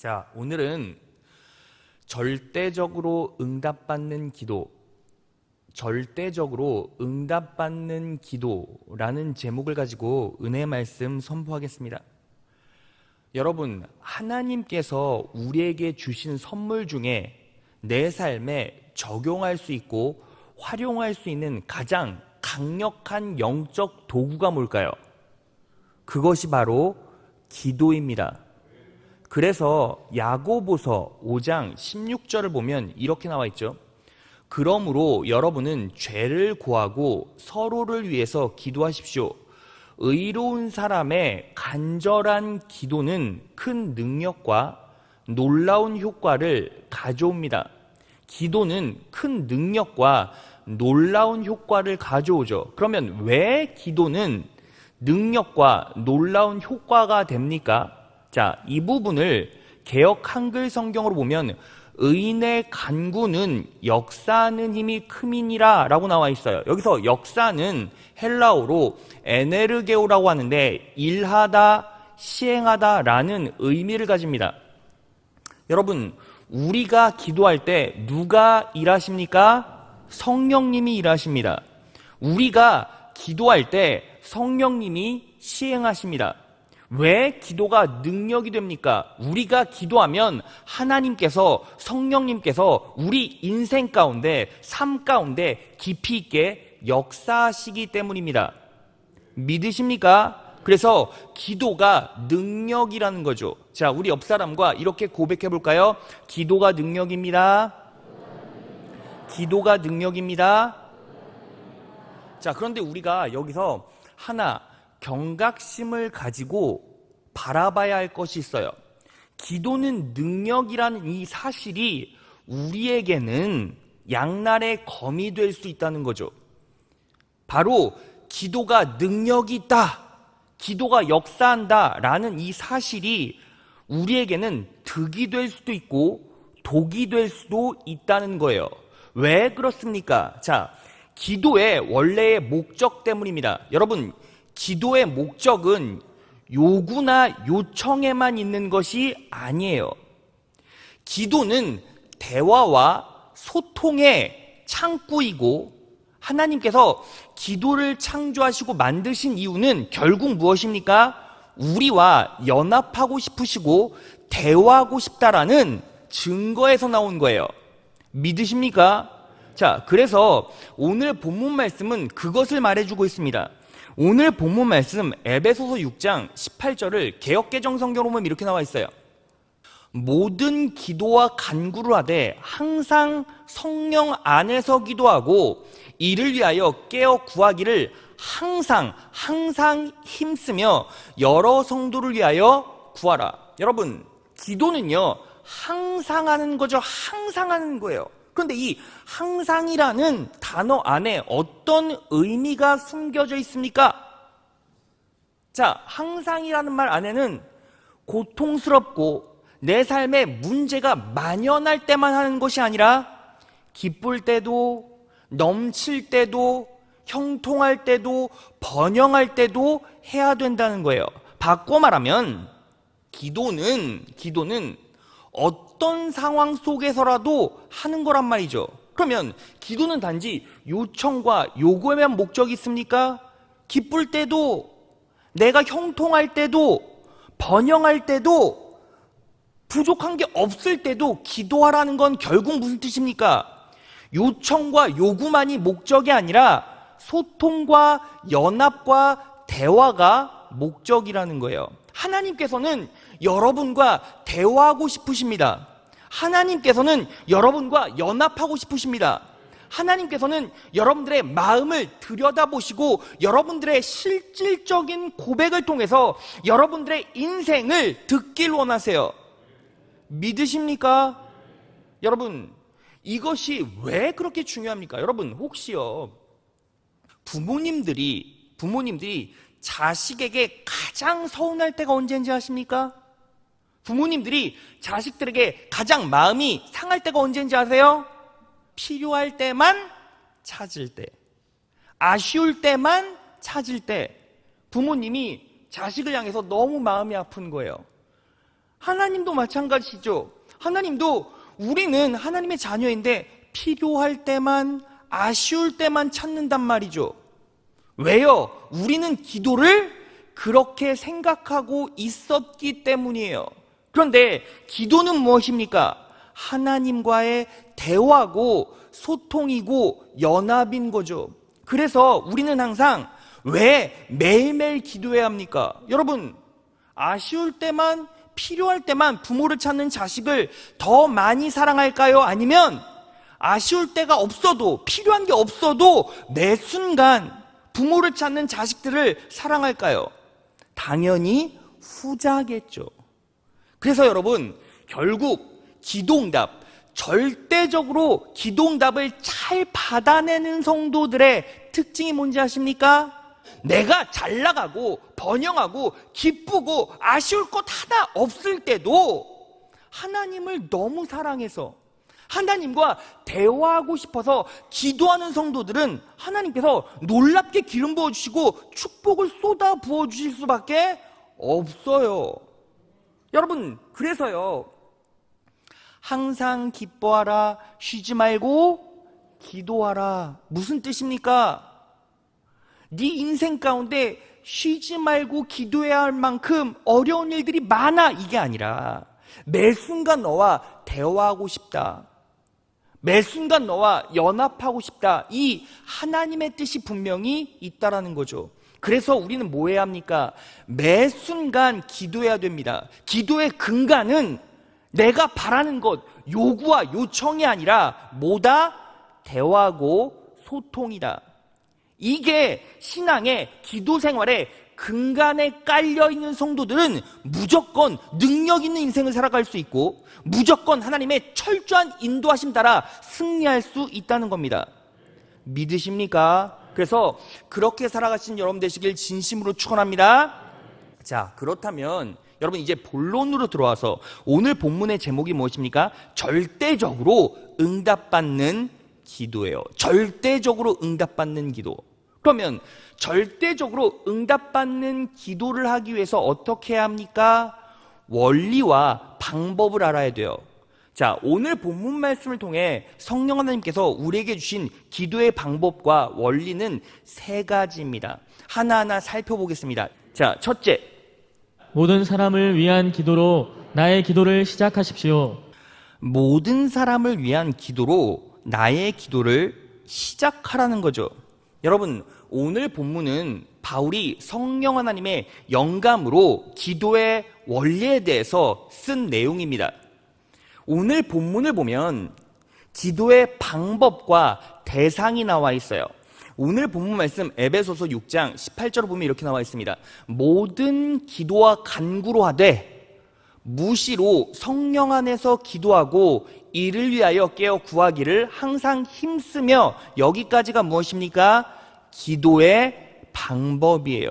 자, 오늘은 절대적으로 응답받는 기도라는 제목을 가지고 은혜의 말씀 선포하겠습니다. 여러분, 하나님께서 우리에게 주신 선물 중에 내 삶에 적용할 수 있고 활용할 수 있는 가장 강력한 영적 도구가 뭘까요? 그것이 바로 기도입니다. 그래서 야고보서 5장 16절을 보면 이렇게 나와 있죠. 그러므로 여러분은 죄를 고하고 서로를 위해서 기도하십시오. 의로운 사람의 간절한 기도는 큰 능력과 놀라운 효과를 가져옵니다. 기도는 큰 능력과 놀라운 효과를 가져오죠. 그러면 왜 기도는 능력과 놀라운 효과가 됩니까? 자, 이 부분을 개역 한글 성경으로 보면 의인의 간구는 역사하는 힘이 큼이니라 라고 나와 있어요. 여기서 역사는 헬라어로 에네르게오라고 하는데 일하다, 시행하다 라는 의미를 가집니다. 여러분, 우리가 기도할 때 누가 일하십니까? 성령님이 일하십니다. 우리가 기도할 때 성령님이 시행하십니다. 왜 기도가 능력이 됩니까? 우리가 기도하면 하나님께서, 성령님께서 우리 인생 가운데, 삶 가운데 깊이 있게 역사하시기 때문입니다. 믿으십니까? 그래서 기도가 능력이라는 거죠. 자, 우리 옆 사람과 이렇게 고백해 볼까요? 기도가 능력입니다. 기도가 능력입니다. 자, 그런데 우리가 여기서 하나 경각심을 가지고 바라봐야 할 것이 있어요. 기도는 능력이라는 이 사실이 우리에게는 양날의 검이 될 수 있다는 거죠. 바로 기도가 능력이 있다, 기도가 역사한다 라는 이 사실이 우리에게는 득이 될 수도 있고 독이 될 수도 있다는 거예요. 왜 그렇습니까? 자, 기도의 원래의 목적 때문입니다. 여러분, 기도의 목적은 요구나 요청에만 있는 것이 아니에요. 기도는 대화와 소통의 창구이고, 하나님께서 기도를 창조하시고 만드신 이유는 결국 무엇입니까? 우리와 연합하고 싶으시고 대화하고 싶다라는 증거에서 나온 거예요. 믿으십니까? 자, 그래서 오늘 본문 말씀은 그것을 말해주고 있습니다. 오늘 본문 말씀 에베소서 6장 18절을 개역개정 성경으로 보면 이렇게 나와 있어요. 모든 기도와 간구를 하되 항상 성령 안에서 기도하고 이를 위하여 깨어 구하기를 항상 힘쓰며 여러 성도를 위하여 구하라. 여러분, 기도는요 항상 하는 거죠. 항상 하는 거예요. 그런데 이 항상이라는 단어 안에 어떤 의미가 숨겨져 있습니까? 자, 항상이라는 말 안에는 고통스럽고 내 삶에 문제가 만연할 때만 하는 것이 아니라 기쁠 때도, 넘칠 때도, 형통할 때도, 번영할 때도 해야 된다는 거예요. 바꿔 말하면 기도는 어떤 상황 속에서라도 하는 거란 말이죠. 그러면 기도는 단지 요청과 요구에만 목적이 있습니까? 기쁠 때도, 내가 형통할 때도, 번영할 때도, 부족한 게 없을 때도 기도하라는 건 결국 무슨 뜻입니까? 요청과 요구만이 목적이 아니라 소통과 연합과 대화가 목적이라는 거예요. 하나님께서는 여러분과 대화하고 싶으십니다. 하나님께서는 여러분과 연합하고 싶으십니다. 하나님께서는 여러분들의 마음을 들여다보시고 여러분들의 실질적인 고백을 통해서 여러분들의 인생을 듣길 원하세요. 믿으십니까? 여러분, 이것이 왜 그렇게 중요합니까? 여러분, 혹시요 부모님들이 자식에게 가장 서운할 때가 언제인지 아십니까? 부모님들이 자식들에게 가장 마음이 상할 때가 언제인지 아세요? 필요할 때만 찾을 때, 아쉬울 때만 찾을 때 부모님이 자식을 향해서 너무 마음이 아픈 거예요. 하나님도 마찬가지죠. 하나님도 우리는 하나님의 자녀인데 필요할 때만, 아쉬울 때만 찾는단 말이죠. 왜요? 우리는 기도를 그렇게 생각하고 있었기 때문이에요. 그런데 기도는 무엇입니까? 하나님과의 대화고 소통이고 연합인 거죠. 그래서 우리는 항상 왜 매일매일 기도해야 합니까? 여러분, 아쉬울 때만, 필요할 때만 부모를 찾는 자식을 더 많이 사랑할까요? 아니면 아쉬울 때가 없어도, 필요한 게 없어도 매 순간 부모를 찾는 자식들을 사랑할까요? 당연히 후자겠죠. 그래서 여러분, 결국 기도응답, 절대적으로 기도응답을 잘 받아내는 성도들의 특징이 뭔지 아십니까? 내가 잘 나가고 번영하고 기쁘고 아쉬울 것 하나 없을 때도 하나님을 너무 사랑해서 하나님과 대화하고 싶어서 기도하는 성도들은 하나님께서 놀랍게 기름 부어주시고 축복을 쏟아 부어주실 수밖에 없어요. 여러분, 그래서요, 항상 기뻐하라, 쉬지 말고 기도하라. 무슨 뜻입니까? 네 인생 가운데 쉬지 말고 기도해야 할 만큼 어려운 일들이 많아, 이게 아니라 매 순간 너와 대화하고 싶다, 매 순간 너와 연합하고 싶다, 이 하나님의 뜻이 분명히 있다라는 거죠. 그래서 우리는 뭐 해야 합니까? 매 순간 기도해야 됩니다. 기도의 근간은 내가 바라는 것, 요구와 요청이 아니라 뭐다? 대화고 소통이다. 이게 신앙의 기도 생활의 근간에 깔려있는 성도들은 무조건 능력 있는 인생을 살아갈 수 있고 무조건 하나님의 철저한 인도하심 따라 승리할 수 있다는 겁니다. 믿으십니까? 그래서 그렇게 살아가신 여러분 되시길 진심으로 축원합니다. 자, 그렇다면 여러분 이제 본론으로 들어와서 오늘 본문의 제목이 무엇입니까? 절대적으로 응답받는 기도예요. 절대적으로 응답받는 기도. 그러면 절대적으로 응답받는 기도를 하기 위해서 어떻게 해야 합니까? 원리와 방법을 알아야 돼요. 자, 오늘 본문 말씀을 통해 성령 하나님께서 우리에게 주신 기도의 방법과 원리는 3가지입니다. 하나하나 살펴보겠습니다. 자, 첫째, 모든 사람을 위한 기도로 나의 기도를 시작하십시오. 모든 사람을 위한 기도로 나의 기도를 시작하라는 거죠. 여러분, 오늘 본문은 바울이 성령 하나님의 영감으로 기도의 원리에 대해서 쓴 내용입니다. 오늘 본문을 보면 기도의 방법과 대상이 나와 있어요. 오늘 본문 말씀 에베소서 6장 18절을 보면 이렇게 나와 있습니다. 모든 기도와 간구로 하되 무시로 성령 안에서 기도하고 이를 위하여 깨어 구하기를 항상 힘쓰며, 여기까지가 무엇입니까? 기도의 방법이에요.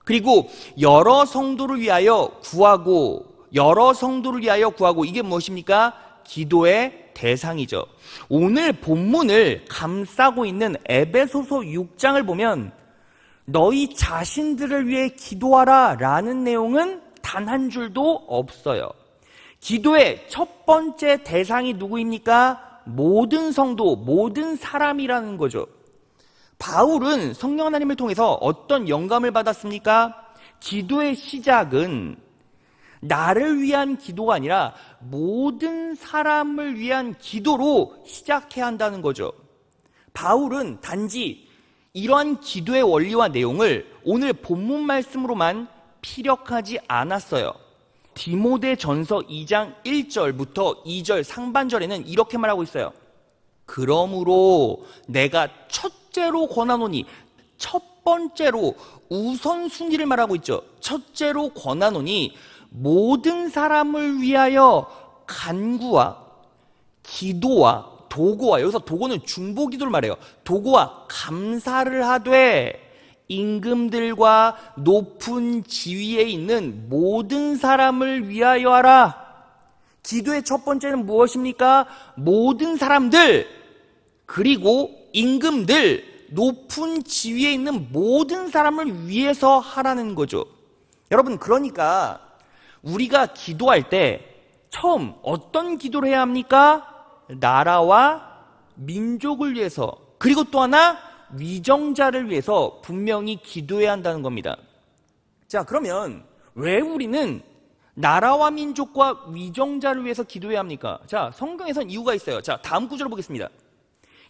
그리고 여러 성도를 위하여 구하고, 여러 성도를 위하여 구하고, 이게 무엇입니까? 기도의 대상이죠. 오늘 본문을 감싸고 있는 에베소서 6장을 보면 너희 자신들을 위해 기도하라 라는 내용은 단 한 줄도 없어요. 기도의 첫 번째 대상이 누구입니까? 모든 성도, 모든 사람이라는 거죠. 바울은 성령 하나님을 통해서 어떤 영감을 받았습니까? 기도의 시작은 나를 위한 기도가 아니라 모든 사람을 위한 기도로 시작해야 한다는 거죠. 바울은 단지 이러한 기도의 원리와 내용을 오늘 본문 말씀으로만 피력하지 않았어요. 디모데전서 2장 1절부터 2절 상반절에는 이렇게 말하고 있어요. 그러므로 내가 첫째로 권하노니, 첫 번째로 우선순위를 말하고 있죠. 첫째로 권하노니 모든 사람을 위하여 간구와 기도와 도고와, 여기서 도고는 중보기도를 말해요. 도고와 감사를 하되 임금들과 높은 지위에 있는 모든 사람을 위하여 하라. 기도의 첫 번째는 무엇입니까? 모든 사람들, 그리고 임금들, 높은 지위에 있는 모든 사람을 위해서 하라는 거죠. 여러분, 그러니까 우리가 기도할 때 처음 어떤 기도를 해야 합니까? 나라와 민족을 위해서, 그리고 또 하나 위정자를 위해서 분명히 기도해야 한다는 겁니다. 자, 그러면 왜 우리는 나라와 민족과 위정자를 위해서 기도해야 합니까? 자, 성경에선 이유가 있어요. 자, 다음 구절을 보겠습니다.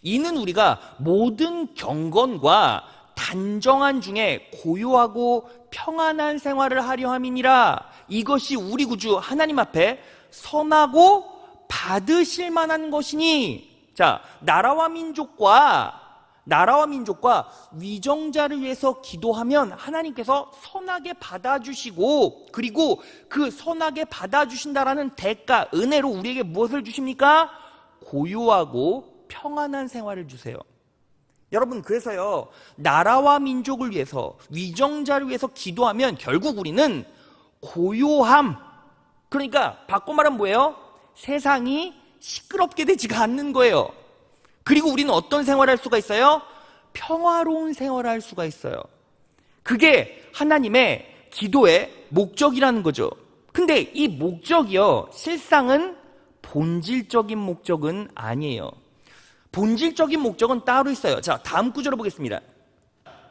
이는 우리가 모든 경건과 단정한 중에 고요하고 평안한 생활을 하려 함이니라. 이것이 우리 구주 하나님 앞에 선하고 받으실 만한 것이니. 자, 나라와 민족과 위정자를 위해서 기도하면 하나님께서 선하게 받아주시고, 그리고 그 선하게 받아주신다라는 대가, 은혜로 우리에게 무엇을 주십니까? 고요하고 평안한 생활을 주세요. 여러분, 그래서요, 나라와 민족을 위해서, 위정자를 위해서 기도하면 결국 우리는 고요함, 그러니까 바꿔 말하면 뭐예요? 세상이 시끄럽게 되지가 않는 거예요. 그리고 우리는 어떤 생활을 할 수가 있어요? 평화로운 생활을 할 수가 있어요. 그게 하나님의 기도의 목적이라는 거죠. 근데 이 목적이요, 실상은 본질적인 목적은 아니에요. 본질적인 목적은 따로 있어요. 자, 다음 구절을 보겠습니다.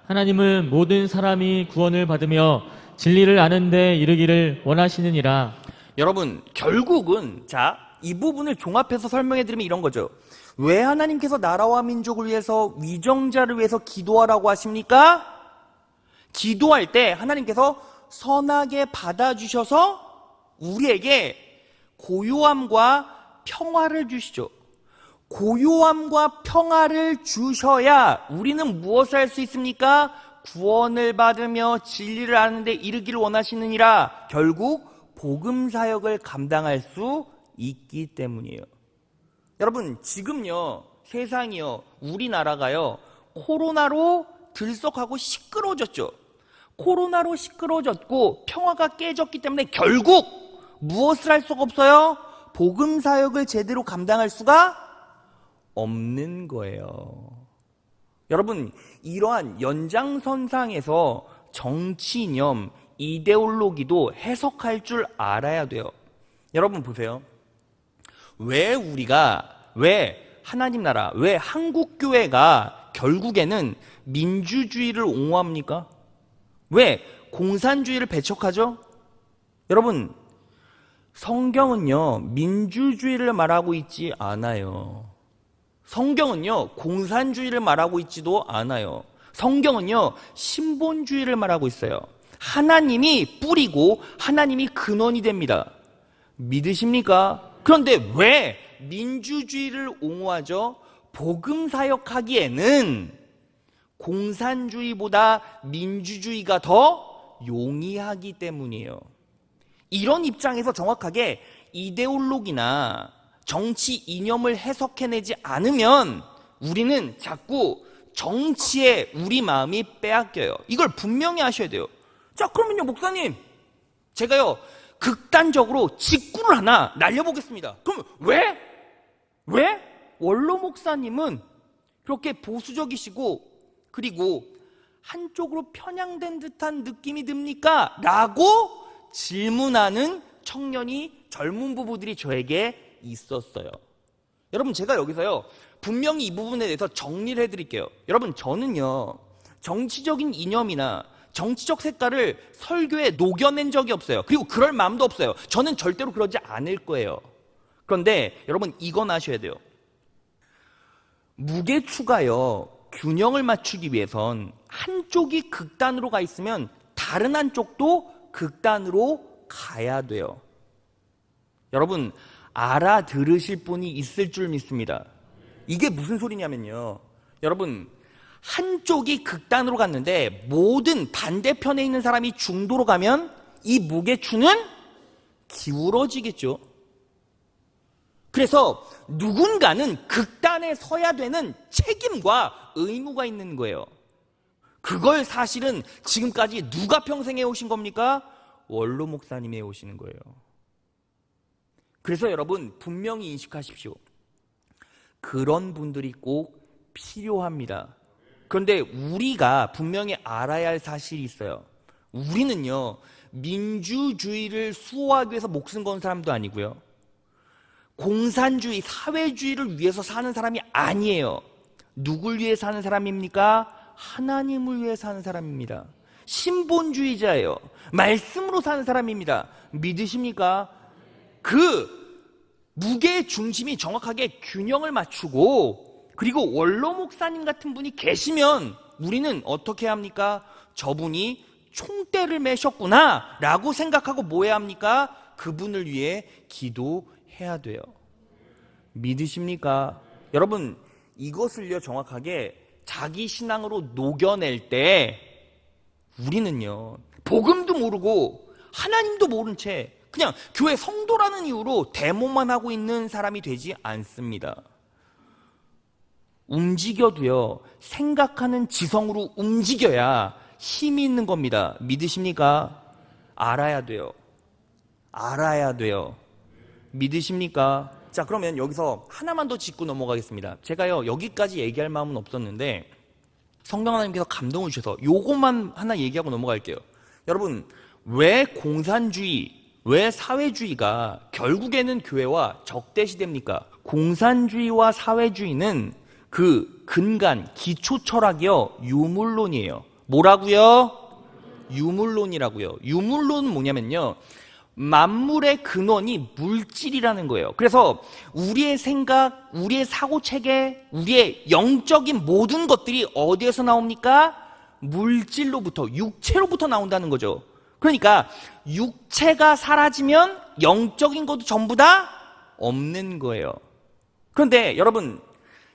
하나님은 모든 사람이 구원을 받으며 진리를 아는 데 이르기를 원하시느니라. 여러분, 결국은 자, 이 부분을 종합해서 설명해 드리면 이런 거죠. 왜 하나님께서 나라와 민족을 위해서, 위정자를 위해서 기도하라고 하십니까? 기도할 때 하나님께서 선하게 받아주셔서 우리에게 고요함과 평화를 주시죠. 고요함과 평화를 주셔야 우리는 무엇을 할 수 있습니까? 구원을 받으며 진리를 아는 데 이르기를 원하시느니라. 결국 복음 사역을 감당할 수 있기 때문이에요. 여러분, 지금요, 세상이요, 우리나라가요, 코로나로 들썩하고 시끄러워졌죠. 코로나로 시끄러워졌고 평화가 깨졌기 때문에 결국 무엇을 할 수가 없어요? 복음 사역을 제대로 감당할 수가 없는 거예요. 여러분, 이러한 연장선상에서 정치 이념, 이데올로기도 해석할 줄 알아야 돼요. 여러분 보세요. 왜 하나님 나라, 왜 한국교회가 결국에는 민주주의를 옹호합니까? 왜 공산주의를 배척하죠? 여러분, 성경은요, 민주주의를 말하고 있지 않아요. 성경은요, 공산주의를 말하고 있지도 않아요. 성경은요, 신본주의를 말하고 있어요. 하나님이 뿌리고 하나님이 근원이 됩니다. 믿으십니까? 그런데 왜 민주주의를 옹호하죠? 복음 사역하기에는 공산주의보다 민주주의가 더 용이하기 때문이에요. 이런 입장에서 정확하게 이데올로기나 정치 이념을 해석해내지 않으면 우리는 자꾸 정치에 우리 마음이 빼앗겨요. 이걸 분명히 하셔야 돼요. 자, 그러면요, 목사님, 제가요, 극단적으로 직구를 하나 날려보겠습니다. 그럼 왜? 원로 목사님은 그렇게 보수적이시고 그리고 한쪽으로 편향된 듯한 느낌이 듭니까? 라고 질문하는 청년이, 젊은 부부들이 저에게 있었어요. 여러분, 제가 여기서요, 분명히 이 부분에 대해서 정리를 해드릴게요. 여러분, 저는요, 정치적인 이념이나 정치적 색깔을 설교에 녹여낸 적이 없어요. 그리고 그럴 마음도 없어요. 저는 절대로 그러지 않을 거예요. 그런데 여러분, 이건 아셔야 돼요. 무게추가요, 균형을 맞추기 위해선 한쪽이 극단으로 가 있으면 다른 한쪽도 극단으로 가야 돼요. 여러분, 알아들으실 분이 있을 줄 믿습니다. 이게 무슨 소리냐면요, 여러분, 한쪽이 극단으로 갔는데 모든 반대편에 있는 사람이 중도로 가면 이 무게추는 기울어지겠죠. 그래서 누군가는 극단에 서야 되는 책임과 의무가 있는 거예요. 그걸 사실은 지금까지 누가 평생 해오신 겁니까? 원로 목사님이 해오시는 거예요. 그래서 여러분, 분명히 인식하십시오. 그런 분들이 꼭 필요합니다. 그런데 우리가 분명히 알아야 할 사실이 있어요. 우리는요, 민주주의를 수호하기 위해서 목숨 건 사람도 아니고요, 공산주의, 사회주의를 위해서 사는 사람이 아니에요. 누굴 위해 사는 사람입니까? 하나님을 위해 사는 사람입니다. 신본주의자예요. 말씀으로 사는 사람입니다. 믿으십니까? 그 무게의 중심이 정확하게 균형을 맞추고, 그리고 원로 목사님 같은 분이 계시면 우리는 어떻게 합니까? 저분이 총대를 매셨구나 라고 생각하고 뭐 해야 합니까? 그분을 위해 기도해야 돼요. 믿으십니까? 여러분, 이것을요, 정확하게 자기 신앙으로 녹여낼 때 우리는요, 복음도 모르고 하나님도 모른 채 그냥 교회 성도라는 이유로 데모만 하고 있는 사람이 되지 않습니다. 움직여도요, 생각하는 지성으로 움직여야 힘이 있는 겁니다. 믿으십니까? 알아야 돼요. 알아야 돼요. 믿으십니까? 자, 그러면 여기서 하나만 더 짚고 넘어가겠습니다. 제가요, 여기까지 얘기할 마음은 없었는데 성령 하나님께서 감동을 주셔서 요것만 하나 얘기하고 넘어갈게요. 여러분, 왜 공산주의, 왜 사회주의가 결국에는 교회와 적대시됩니까? 공산주의와 사회주의는 그 근간, 기초 철학이요, 유물론이에요. 뭐라고요? 유물론이라고요. 유물론은 뭐냐면요, 만물의 근원이 물질이라는 거예요. 그래서 우리의 생각, 우리의 사고체계, 우리의 영적인 모든 것들이 어디에서 나옵니까? 물질로부터, 육체로부터 나온다는 거죠. 그러니까 육체가 사라지면 영적인 것도 전부 다 없는 거예요. 그런데 여러분,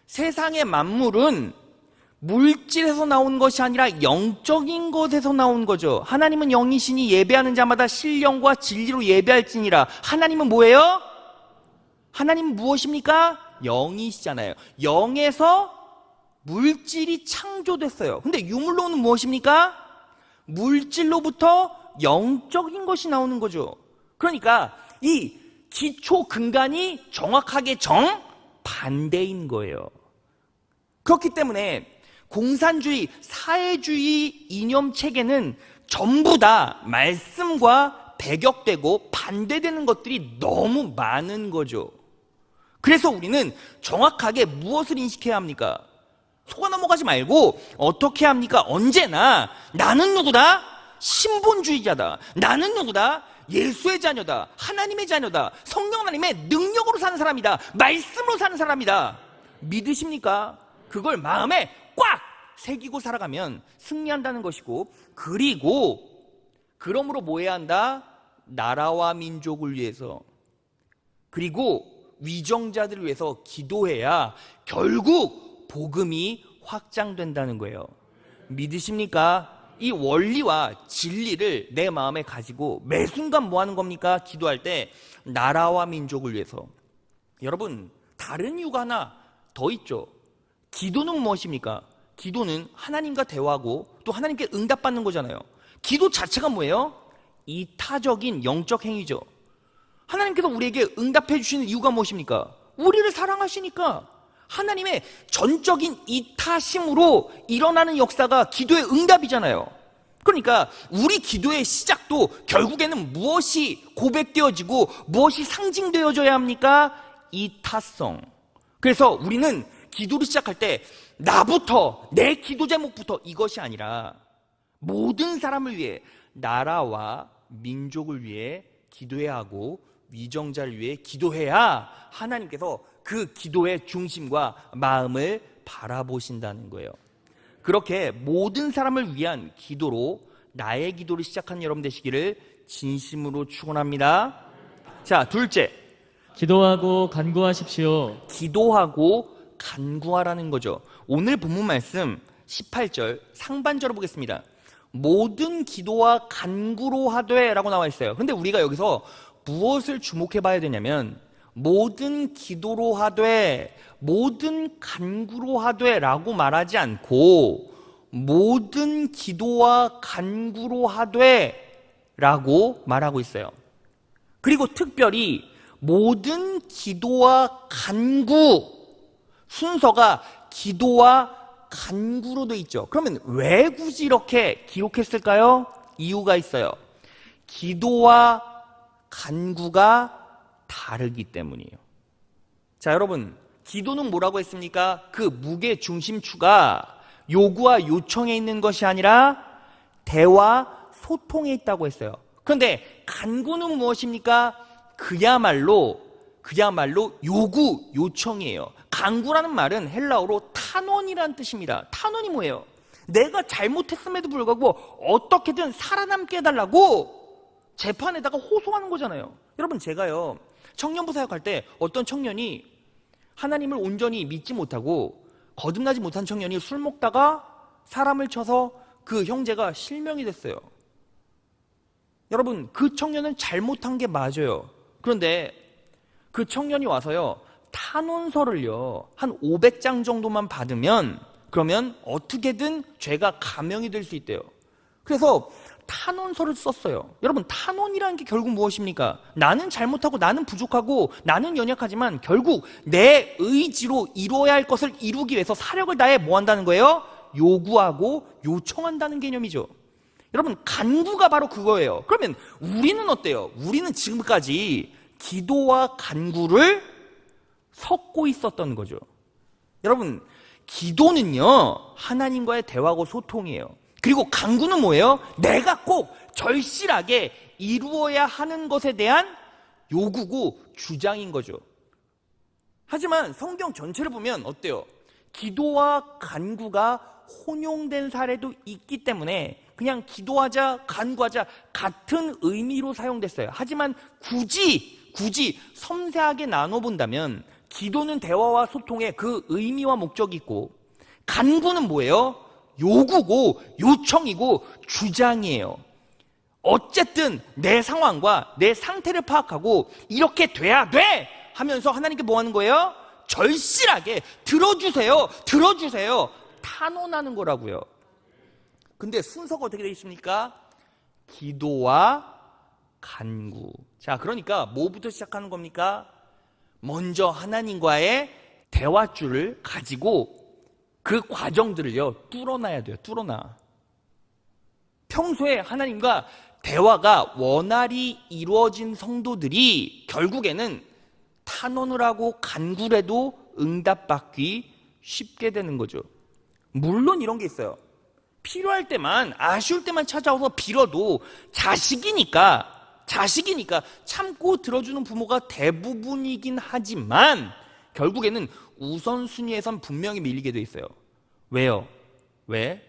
세상의 만물은 물질에서 나온 것이 아니라 영적인 것에서 나온 거죠. 하나님은 영이시니 예배하는 자마다 신령과 진리로 예배할지니라. 하나님은 뭐예요? 하나님은 무엇입니까? 영이시잖아요. 영에서 물질이 창조됐어요. 근데 유물론은 무엇입니까? 물질로부터 영적인 것이 나오는 거죠. 그러니까 이 기초 근간이 정확하게 정반대인 거예요. 그렇기 때문에 공산주의, 사회주의 이념 체계는 전부 다 말씀과 배격되고 반대되는 것들이 너무 많은 거죠. 그래서 우리는 정확하게 무엇을 인식해야 합니까? 속아 넘어가지 말고 어떻게 합니까? 언제나 나는 누구다? 신본주의자다. 나는 누구다? 예수의 자녀다. 하나님의 자녀다. 성령 하나님의 능력으로 사는 사람이다. 말씀으로 사는 사람이다. 믿으십니까? 그걸 마음에 꽉 새기고 살아가면 승리한다는 것이고, 그리고 그러므로 뭐 해야 한다? 나라와 민족을 위해서, 그리고 위정자들을 위해서 기도해야 결국 복음이 확장된다는 거예요. 믿으십니까? 이 원리와 진리를 내 마음에 가지고 매 순간 뭐 하는 겁니까? 기도할 때 나라와 민족을 위해서. 여러분, 다른 이유가 하나 더 있죠. 기도는 무엇입니까? 기도는 하나님과 대화하고 또 하나님께 응답받는 거잖아요. 기도 자체가 뭐예요? 이타적인 영적 행위죠. 하나님께서 우리에게 응답해 주시는 이유가 무엇입니까? 우리를 사랑하시니까. 하나님의 전적인 이타심으로 일어나는 역사가 기도의 응답이잖아요. 그러니까 우리 기도의 시작도 결국에는 무엇이 고백되어지고 무엇이 상징되어져야 합니까? 이타성. 그래서 우리는 기도를 시작할 때 나부터, 내 기도 제목부터 이것이 아니라 모든 사람을 위해, 나라와 민족을 위해 기도해야 하고 위정자를 위해 기도해야 하나님께서 그 기도의 중심과 마음을 바라보신다는 거예요. 그렇게 모든 사람을 위한 기도로 나의 기도를 시작하는 여러분 되시기를 진심으로 축원합니다. 자, 둘째, 기도하고 간구하십시오. 기도하고 간구하라는 거죠. 오늘 본문 말씀 18절 상반절을 보겠습니다. 모든 기도와 간구로 하되 라고 나와 있어요. 근데 우리가 여기서 무엇을 주목해 봐야 되냐면, 모든 기도로 하되, 모든 간구로 하되 라고 말하지 않고 모든 기도와 간구로 하되 라고 말하고 있어요. 그리고 특별히 모든 기도와 간구, 순서가 기도와 간구로 돼 있죠. 그러면 왜 굳이 이렇게 기록했을까요? 이유가 있어요. 기도와 간구가 다르기 때문이에요. 자, 여러분, 기도는 뭐라고 했습니까? 그 무게 중심추가 요구와 요청에 있는 것이 아니라 대화, 소통에 있다고 했어요. 그런데 간구는 무엇입니까? 그야말로 요구, 요청이에요. 간구라는 말은 헬라어로 탄원이라는 뜻입니다. 탄원이 뭐예요? 내가 잘못했음에도 불구하고 어떻게든 살아남게 해달라고 재판에다가 호소하는 거잖아요. 여러분, 제가요, 청년부 사역할 때 어떤 청년이 하나님을 온전히 믿지 못하고 거듭나지 못한 청년이 술 먹다가 사람을 쳐서 그 형제가 실명이 됐어요. 여러분, 그 청년은 잘못한 게 맞아요. 그런데 그 청년이 와서요, 탄원서를요 한 500장 정도만 받으면 그러면 어떻게든 죄가 감형이 될 수 있대요. 그래서 탄원서를 썼어요. 여러분, 탄원이라는 게 결국 무엇입니까? 나는 잘못하고 나는 부족하고 나는 연약하지만 결국 내 의지로 이루어야 할 것을 이루기 위해서 사력을 다해 뭐 한다는 거예요? 요구하고 요청한다는 개념이죠. 여러분, 간구가 바로 그거예요. 그러면 우리는 어때요? 우리는 지금까지 기도와 간구를 섞고 있었던 거죠. 여러분, 기도는요 하나님과의 대화고 소통이에요. 그리고 간구는 뭐예요? 내가 꼭 절실하게 이루어야 하는 것에 대한 요구고 주장인 거죠. 하지만 성경 전체를 보면 어때요? 기도와 간구가 혼용된 사례도 있기 때문에 그냥 기도하자, 간구하자 같은 의미로 사용됐어요. 하지만 굳이 섬세하게 나눠본다면 기도는 대화와 소통의 그 의미와 목적이 있고, 간구는 뭐예요? 요구고 요청이고 주장이에요. 어쨌든 내 상황과 내 상태를 파악하고 이렇게 돼야 돼 하면서 하나님께 뭐 하는 거예요? 절실하게 들어주세요 탄원하는 거라고요. 근데 순서가 어떻게 되어 있습니까? 기도와 간구. 자, 그러니까 뭐부터 시작하는 겁니까? 먼저 하나님과의 대화줄을 가지고 그 과정들을요 뚫어놔야 돼요. 뚫어놔. 평소에 하나님과 대화가 원활히 이루어진 성도들이 결국에는 탄원을 하고 간구를 해도 응답받기 쉽게 되는 거죠. 물론 이런 게 있어요. 필요할 때만, 아쉬울 때만 찾아와서 빌어도 자식이니까 참고 들어주는 부모가 대부분이긴 하지만 결국에는 우선순위에선 분명히 밀리게 돼 있어요. 왜요? 왜?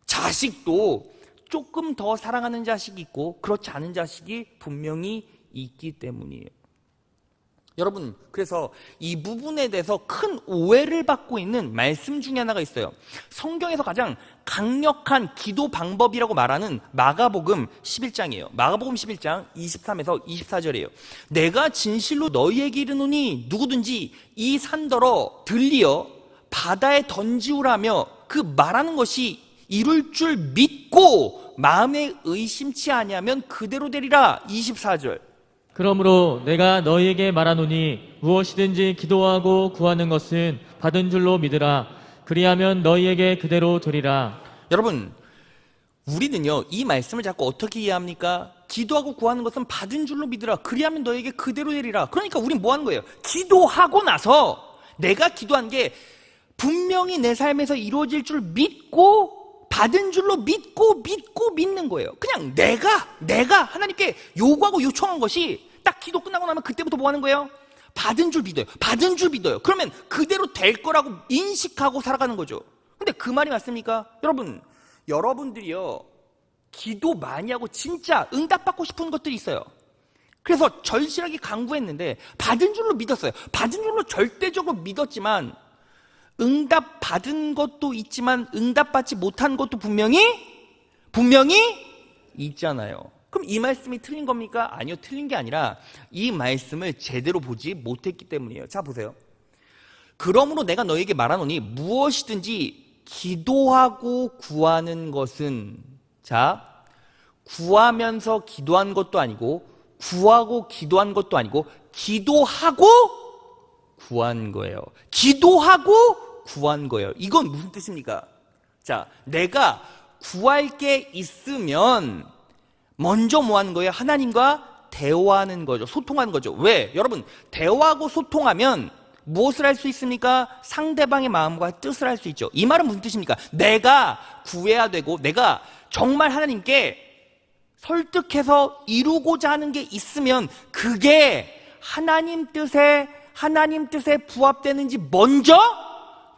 자식도 조금 더 사랑하는 자식이 있고 그렇지 않은 자식이 분명히 있기 때문이에요. 여러분, 그래서 이 부분에 대해서 큰 오해를 받고 있는 말씀 중에 하나가 있어요. 성경에서 가장 강력한 기도 방법이라고 말하는 마가복음 11장이에요. 마가복음 11장 23에서 24절이에요. 내가 진실로 너희에게 이르노니 누구든지 이 산더러 들리어 바다에 던지우라며 그 말하는 것이 이룰 줄 믿고 마음에 의심치 아니하면 그대로 되리라. 24절. 그러므로 내가 너희에게 말하노니 무엇이든지 기도하고 구하는 것은 받은 줄로 믿으라. 그리하면 너희에게 그대로 되리라. 여러분, 우리는요 이 말씀을 자꾸 어떻게 이해합니까? 기도하고 구하는 것은 받은 줄로 믿으라. 그리하면 너희에게 그대로 되리라. 그러니까 우린 뭐 하는 거예요? 기도하고 나서 내가 기도한 게 분명히 내 삶에서 이루어질 줄 믿고 받은 줄로 믿고 믿는 거예요. 그냥 내가 하나님께 요구하고 요청한 것이 딱 기도 끝나고 나면 그때부터 뭐 하는 거예요? 받은 줄 믿어요. 그러면 그대로 될 거라고 인식하고 살아가는 거죠. 근데 그 말이 맞습니까? 여러분들이요 기도 많이 하고 진짜 응답받고 싶은 것들이 있어요. 그래서 절실하게 간구했는데 받은 줄로 믿었어요. 받은 줄로 절대적으로 믿었지만 응답 받은 것도 있지만 응답받지 못한 것도 분명히 있잖아요. 그럼 이 말씀이 틀린 겁니까? 아니요, 틀린 게 아니라 이 말씀을 제대로 보지 못했기 때문이에요. 자, 보세요. 그러므로 내가 너에게 말하노니 무엇이든지 기도하고 구하는 것은, 자, 구하면서 기도한 것도 아니고 구하고 기도한 것도 아니고 기도하고 구한 거예요. 기도하고 구한 거예요. 이건 무슨 뜻입니까? 자, 내가 구할 게 있으면 먼저 뭐 하는 거예요? 하나님과 대화하는 거죠. 소통하는 거죠. 왜? 여러분, 대화하고 소통하면 무엇을 할 수 있습니까? 상대방의 마음과 뜻을 할 수 있죠. 이 말은 무슨 뜻입니까? 내가 구해야 되고 내가 정말 하나님께 설득해서 이루고자 하는 게 있으면 그게 하나님 뜻에 부합되는지 먼저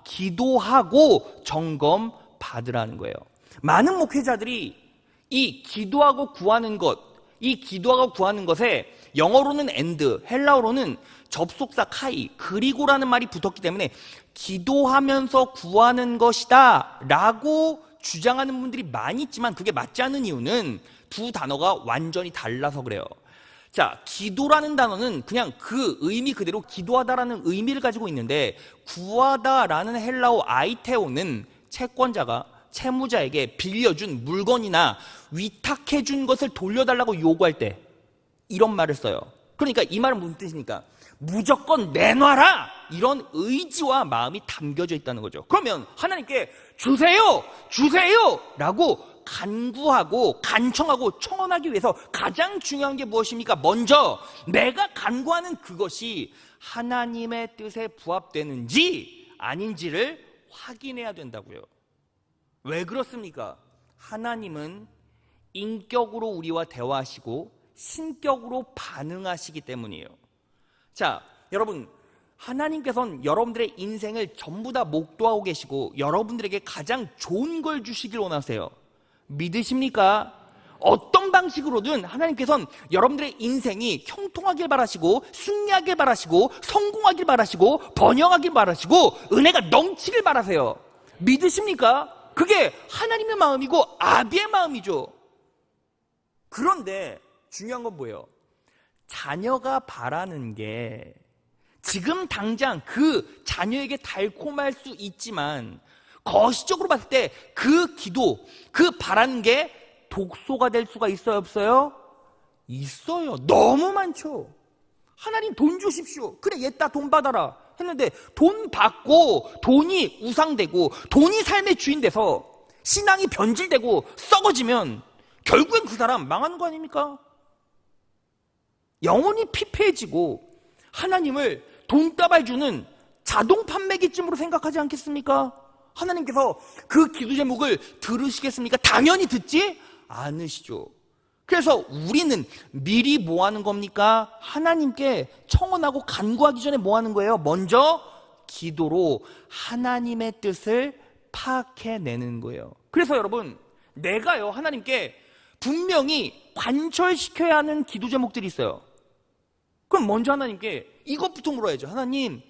기도하고 점검 받으라는 거예요. 많은 목회자들이 이 기도하고 구하는 것에 영어로는 and, 헬라어로는 접속사 카이, 그리고라는 말이 붙었기 때문에 기도하면서 구하는 것이다 라고 주장하는 분들이 많이 있지만 그게 맞지 않는 이유는 두 단어가 완전히 달라서 그래요. 자, 기도라는 단어는 그냥 그 의미 그대로 기도하다라는 의미를 가지고 있는데, 구하다라는 헬라어 아이테오는 채권자가 채무자에게 빌려준 물건이나 위탁해준 것을 돌려달라고 요구할 때 이런 말을 써요. 그러니까 이 말은 무슨 뜻입니까? 무조건 내놔라! 이런 의지와 마음이 담겨져 있다는 거죠. 그러면 하나님께 주세요! 주세요! 라고 간구하고 간청하고 청원하기 위해서 가장 중요한 게 무엇입니까? 먼저 내가 간구하는 그것이 하나님의 뜻에 부합되는지 아닌지를 확인해야 된다고요. 왜 그렇습니까? 하나님은 인격으로 우리와 대화하시고 신격으로 반응하시기 때문이에요. 자, 여러분, 하나님께서는 여러분들의 인생을 전부 다 목도하고 계시고 여러분들에게 가장 좋은 걸 주시길 원하세요. 믿으십니까? 어떤 방식으로든 하나님께서는 여러분들의 인생이 형통하길 바라시고 승리하길 바라시고 성공하길 바라시고 번영하길 바라시고 은혜가 넘치길 바라세요. 믿으십니까? 그게 하나님의 마음이고 아비의 마음이죠. 그런데 중요한 건 뭐예요? 자녀가 바라는 게 지금 당장 그 자녀에게 달콤할 수 있지만 거시적으로 봤을 때 그 기도, 그 바라는 게 독소가 될 수가 있어요, 없어요? 있어요. 너무 많죠. 하나님 돈 주십시오. 그래, 얘따 돈 받아라 했는데 돈 받고 돈이 우상되고 돈이 삶의 주인 돼서 신앙이 변질되고 썩어지면 결국엔 그 사람 망하는 거 아닙니까? 영혼이 피폐해지고 하나님을 돈다발 주는 자동 판매기쯤으로 생각하지 않겠습니까? 하나님께서 그 기도 제목을 들으시겠습니까? 당연히 듣지 않으시죠. 그래서 우리는 미리 뭐 하는 겁니까? 하나님께 청원하고 간구하기 전에 뭐 하는 거예요? 먼저 기도로 하나님의 뜻을 파악해내는 거예요. 그래서 여러분, 내가요 하나님께 분명히 관철시켜야 하는 기도 제목들이 있어요. 그럼 먼저 하나님께 이것부터 물어야죠. 하나님,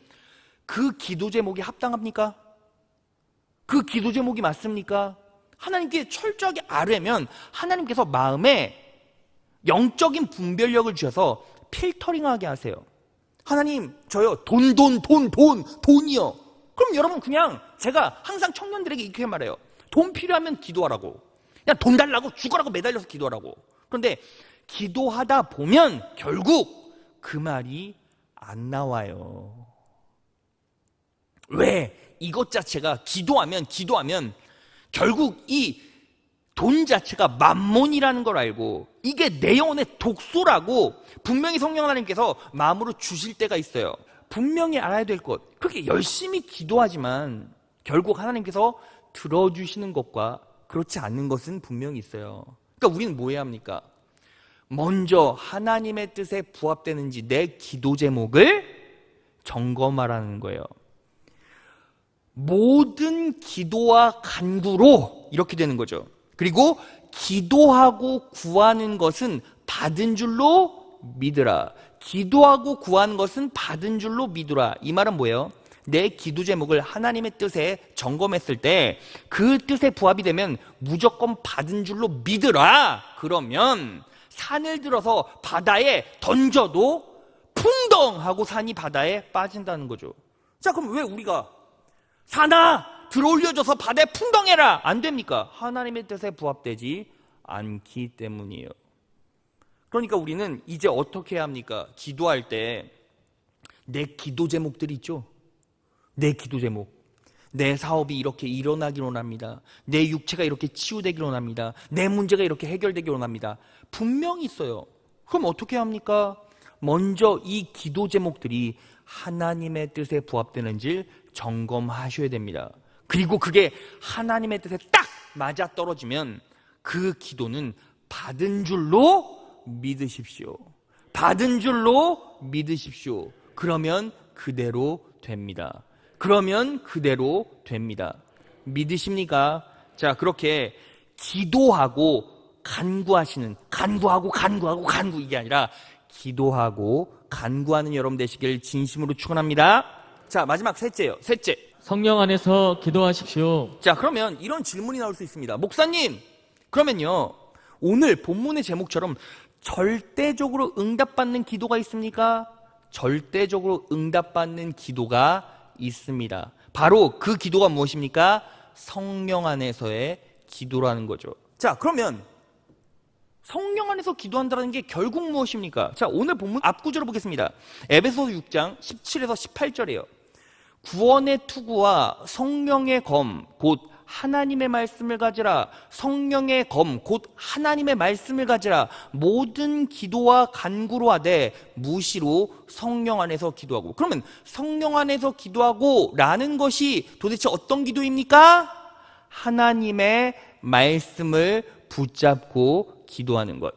그 기도 제목이 합당합니까? 그 기도 제목이 맞습니까? 하나님께 철저하게 알으면 하나님께서 마음에 영적인 분별력을 주셔서 필터링하게 하세요. 하나님, 저요 돈이요. 그럼 여러분, 그냥 제가 항상 청년들에게 이렇게 말해요. 돈 필요하면 기도하라고. 그냥 돈 달라고 죽으라고 매달려서 기도하라고. 그런데 기도하다 보면 결국 그 말이 안 나와요. 왜? 이것 자체가 기도하면 결국 이 돈 자체가 만몬이라는 걸 알고 이게 내 영혼의 독소라고 분명히 성령 하나님께서 마음으로 주실 때가 있어요. 분명히 알아야 될 것, 그렇게 열심히 기도하지만 결국 하나님께서 들어주시는 것과 그렇지 않는 것은 분명히 있어요. 그러니까 우리는 뭐 해야 합니까? 먼저 하나님의 뜻에 부합되는지 내 기도 제목을 점검하라는 거예요. 모든 기도와 간구로 이렇게 되는 거죠. 그리고 기도하고 구하는 것은 받은 줄로 믿으라. 기도하고 구하는 것은 받은 줄로 믿으라. 이 말은 뭐예요? 내 기도 제목을 하나님의 뜻에 점검했을 때 그 뜻에 부합이 되면 무조건 받은 줄로 믿으라. 그러면 산을 들어서 바다에 던져도 풍덩 하고 산이 바다에 빠진다는 거죠. 자, 그럼 왜 우리가 산아 들어올려줘서 바다에 풍덩해라 안 됩니까? 하나님의 뜻에 부합되지 않기 때문이에요. 그러니까 우리는 이제 어떻게 해야 합니까? 기도할 때 내 기도 제목들이 있죠. 내 기도 제목, 내 사업이 이렇게 일어나길 원합니다. 내 육체가 이렇게 치유되길 원합니다. 내 문제가 이렇게 해결되길 원합니다. 분명히 있어요. 그럼 어떻게 합니까? 먼저 이 기도 제목들이 하나님의 뜻에 부합되는지 점검하셔야 됩니다. 그리고 그게 하나님의 뜻에 딱 맞아 떨어지면 그 기도는 받은 줄로 믿으십시오. 받은 줄로 믿으십시오. 그러면 그대로 됩니다. 그러면 그대로 됩니다. 믿으십니까? 자, 그렇게 기도하고 간구하시는, 간구 이게 아니라 기도하고 간구하는 여러분 되시길 진심으로 축원합니다. 자, 마지막 셋째요. 셋째. 성령 안에서 기도하십시오. 자, 그러면 이런 질문이 나올 수 있습니다. 목사님, 그러면요, 오늘 본문의 제목처럼 절대적으로 응답받는 기도가 있습니까? 절대적으로 응답받는 기도가 있습니다. 바로 그 기도가 무엇입니까? 성령 안에서의 기도라는 거죠. 자, 그러면 성령 안에서 기도한다는 게 결국 무엇입니까? 자, 오늘 본문 앞구절을 보겠습니다. 에베소서 6장 17에서 18절이에요. 구원의 투구와 성령의 검, 곧 하나님의 말씀을 가지라. 성령의 검, 곧 하나님의 말씀을 가지라. 모든 기도와 간구로 하되 무시로 성령 안에서 기도하고. 그러면 성령 안에서 기도하고 라는 것이 도대체 어떤 기도입니까? 하나님의 말씀을 붙잡고 기도하는 것.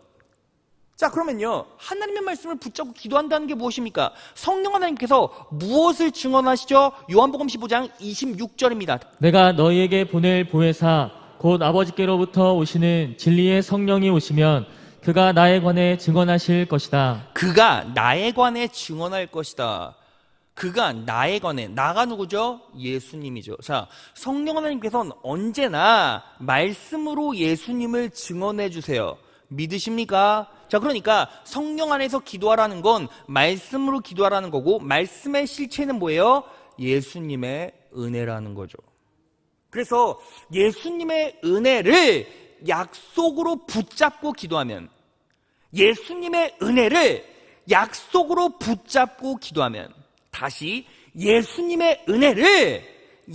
자, 그러면요, 하나님의 말씀을 붙잡고 기도한다는 게 무엇입니까? 성령 하나님께서 무엇을 증언하시죠? 요한복음 15장 26절입니다. 내가 너희에게 보낼 보혜사 곧 아버지께로부터 오시는 진리의 성령이 오시면 그가 나에 관해 증언하실 것이다. 그가 나에 관해 증언할 것이다. 그가 나에 관해, 나가 누구죠? 예수님이죠. 자, 성령 하나님께서는 언제나 말씀으로 예수님을 증언해 주세요. 믿으십니까? 자, 그러니까 성령 안에서 기도하라는 건 말씀으로 기도하라는 거고, 말씀의 실체는 뭐예요? 예수님의 은혜라는 거죠. 그래서 예수님의 은혜를 약속으로 붙잡고 기도하면, 예수님의 은혜를 약속으로 붙잡고 기도하면, 다시 예수님의 은혜를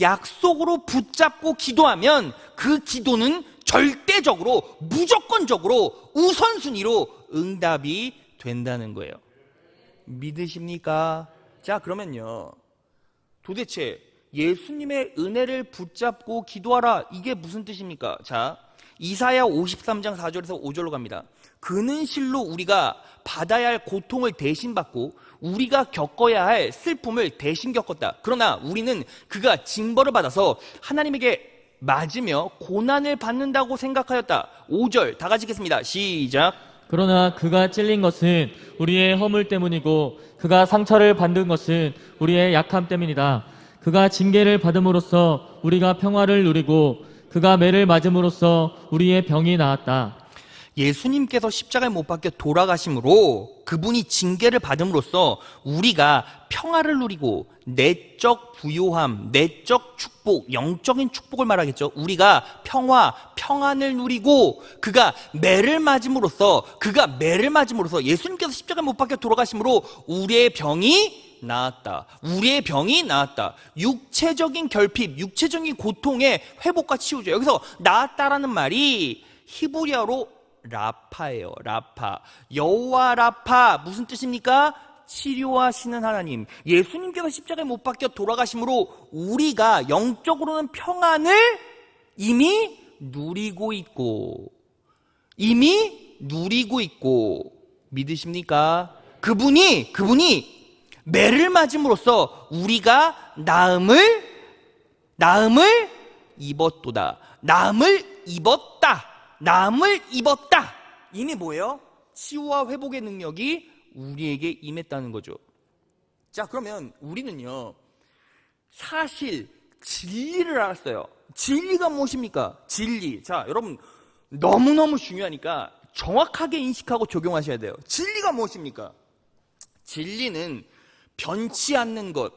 약속으로 붙잡고 기도하면 그 기도는 절대적으로, 무조건적으로, 우선순위로 응답이 된다는 거예요. 믿으십니까? 자, 그러면요, 도대체 예수님의 은혜를 붙잡고 기도하라, 이게 무슨 뜻입니까? 자, 이사야 53장 4절에서 5절로 갑니다. 그는 실로 우리가 받아야 할 고통을 대신 받고 우리가 겪어야 할 슬픔을 대신 겪었다. 그러나 우리는 그가 징벌을 받아서 하나님에게 맞으며 고난을 받는다고 생각하였다. 5절 다 같이 읽겠습니다. 시작. 그러나 그가 찔린 것은 우리의 허물 때문이고 그가 상처를 받은 것은 우리의 약함 때문이다. 그가 징계를 받음으로써 우리가 평화를 누리고 그가 매를 맞음으로써 우리의 병이 나았다. 예수님께서 십자가에 못 박혀 돌아가심으로 그분이 징계를 받음으로써 우리가 평화를 누리고 내적 부요함, 내적 축복, 영적인 축복을 말하겠죠. 우리가 평안을 누리고 그가 매를 맞음으로써 예수님께서 십자가에 못 박혀 돌아가심으로 우리의 병이 나았다. 우리의 병이 나았다. 육체적인 결핍, 육체적인 고통의 회복과 치유죠. 여기서 나았다라는 말이 히브리어로 라파예요. 라파. 여호와 라파 무슨 뜻입니까? 치료하시는 하나님. 예수님께서 십자가에 못 박혀 돌아가심으로 우리가 영적으로는 평안을 이미 누리고 있고 믿으십니까? 그분이 매를 맞음으로써 우리가 나음을 입었도다. 나음을 입었다. 이미 뭐예요? 치유와 회복의 능력이 우리에게 임했다는 거죠. 자, 그러면 우리는요, 사실 진리를 알았어요. 진리가 무엇입니까? 진리. 자, 여러분 너무너무 중요하니까 정확하게 인식하고 적용하셔야 돼요. 진리가 무엇입니까? 진리는 변치 않는 것,